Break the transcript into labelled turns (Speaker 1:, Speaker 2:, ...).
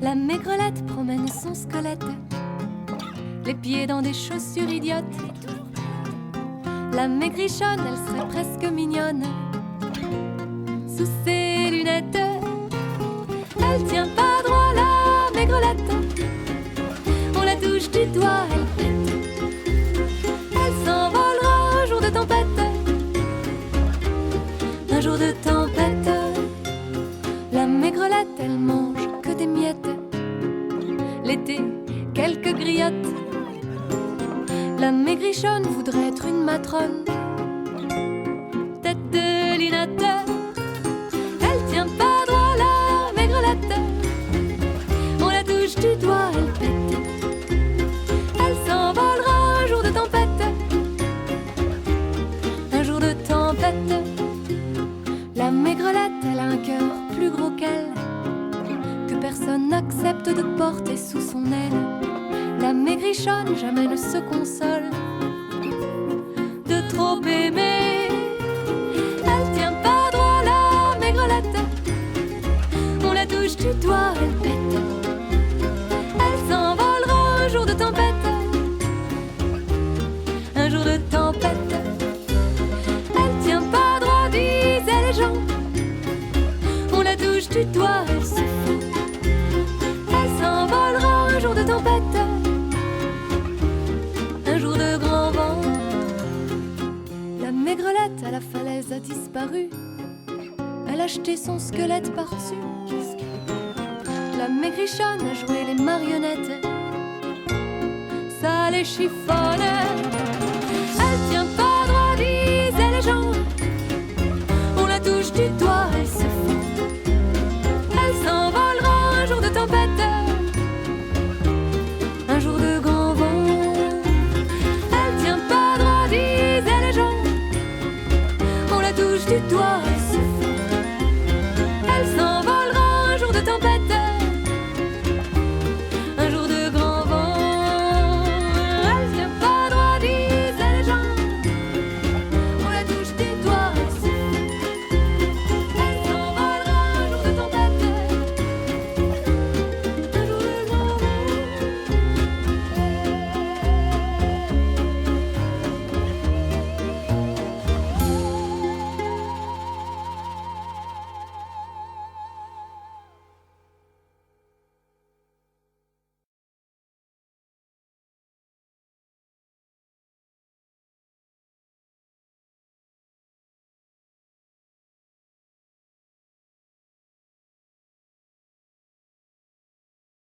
Speaker 1: La maigrelette promène son squelette, les pieds dans des chaussures idiotes. La maigrichonne, elle serait presque mignonne sous ses lunettes. Elle tient pas droit, la maigrelette. On la touche du doigt, elle pète. Elle s'envolera un jour de tempête. Un jour de tempête. La maigrelette, elle mange que des miettes. L'été, quelques griottes. La maigrichonne voudrait être une matrone, tête de linotte. Elle tient pas droit, la maigrelette. On la touche du doigt, elle pète. Elle s'envolera un jour de tempête. Un jour de tempête. La maigrelette, elle a un cœur plus gros qu'elle, que personne n'accepte de porter sous son aile. La maigrichonne jamais ne se console de trop aimer. Elle tient pas droit, la maigrelette. On la touche du doigt, elle pète. Elle s'envolera un jour de tempête. Un jour de tempête. Elle tient pas droit, disaient les gens. On la touche du doigt, elle se fout. Elle s'envolera un jour de tempête. Un jour de grand vent. La maigrelette à la falaise a disparu. Elle a jeté son squelette par-dessus. La maigrichonne a joué les marionnettes. Ça les chiffonne.